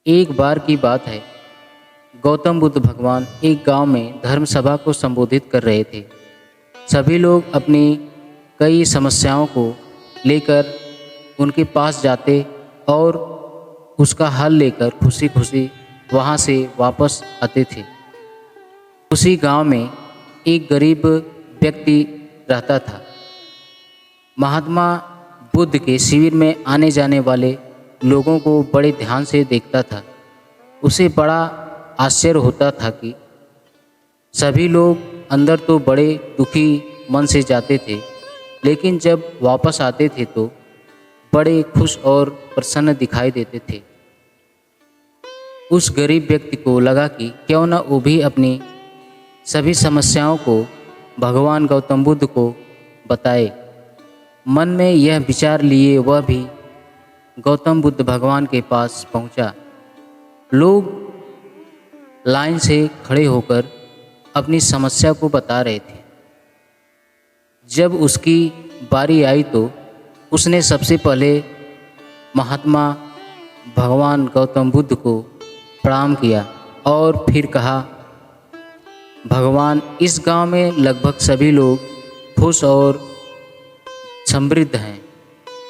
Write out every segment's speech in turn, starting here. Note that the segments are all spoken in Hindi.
एक बार की बात है। गौतम बुद्ध भगवान एक गांव में धर्म सभा को संबोधित कर रहे थे। सभी लोग अपनी कई समस्याओं को लेकर उनके पास जाते और उसका हल लेकर खुशी खुशी वहां से वापस आते थे। उसी गांव में एक गरीब व्यक्ति रहता था। महात्मा बुद्ध के शिविर में आने जाने वाले लोगों को बड़े ध्यान से देखता था। उसे बड़ा आश्चर्य होता था कि सभी लोग अंदर तो बड़े दुखी मन से जाते थे, लेकिन जब वापस आते थे तो बड़े खुश और प्रसन्न दिखाई देते थे। उस गरीब व्यक्ति को लगा कि क्यों न वो भी अपनी सभी समस्याओं को भगवान गौतम बुद्ध को बताए। मन में यह विचार लिए वह भी गौतम बुद्ध भगवान के पास पहुंचा। लोग लाइन से खड़े होकर अपनी समस्या को बता रहे थे। जब उसकी बारी आई तो उसने सबसे पहले महात्मा भगवान गौतम बुद्ध को प्रणाम किया और फिर कहा, भगवान, इस गांव में लगभग सभी लोग खुश और समृद्ध हैं,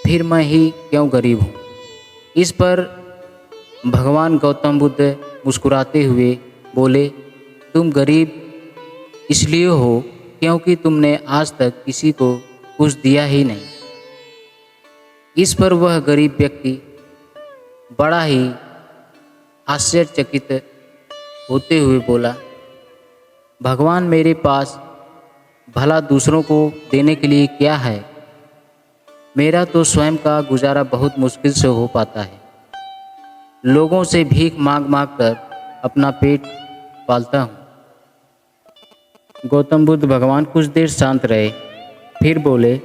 फिर मैं ही क्यों गरीब हूँ। इस पर भगवान गौतम बुद्ध मुस्कुराते हुए बोले, तुम गरीब इसलिए हो क्योंकि तुमने आज तक किसी को कुछ दिया ही नहीं। इस पर वह गरीब व्यक्ति बड़ा ही आश्चर्यचकित होते हुए बोला, भगवान, मेरे पास भला दूसरों को देने के लिए क्या है। मेरा तो स्वयं का गुजारा बहुत मुश्किल से हो पाता है। लोगों से भीख मांग मांग कर अपना पेट पालता हूँ। गौतम बुद्ध भगवान कुछ देर शांत रहे, फिर बोले,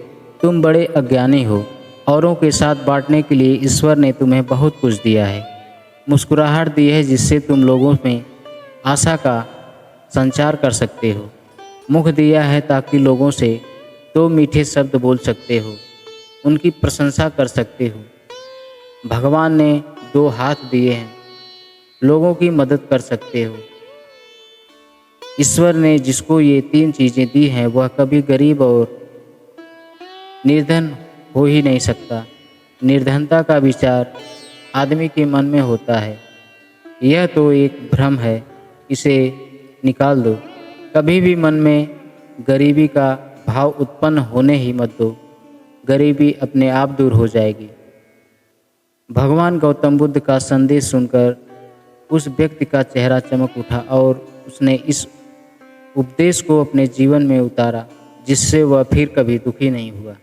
तुम बड़े अज्ञानी हो। औरों के साथ बांटने के लिए ईश्वर ने तुम्हें बहुत कुछ दिया है। मुस्कुराहट दी है जिससे तुम लोगों में आशा का संचार कर सकते हो। मुख दिया है ताकि लोगों से दो मीठे शब्द बोल सकते हो, उनकी प्रशंसा कर सकते हो। भगवान ने दो हाथ दिए हैं, लोगों की मदद कर सकते हो। ईश्वर ने जिसको ये तीन चीज़ें दी हैं वह कभी गरीब और निर्धन हो ही नहीं सकता। निर्धनता का विचार आदमी के मन में होता है, यह तो एक भ्रम है, इसे निकाल दो। कभी भी मन में गरीबी का भाव उत्पन्न होने ही मत दो, गरीबी अपने आप दूर हो जाएगी। भगवान गौतम बुद्ध का संदेश सुनकर उस व्यक्ति का चेहरा चमक उठा और उसने इस उपदेश को अपने जीवन में उतारा, जिससे वह फिर कभी दुखी नहीं हुआ।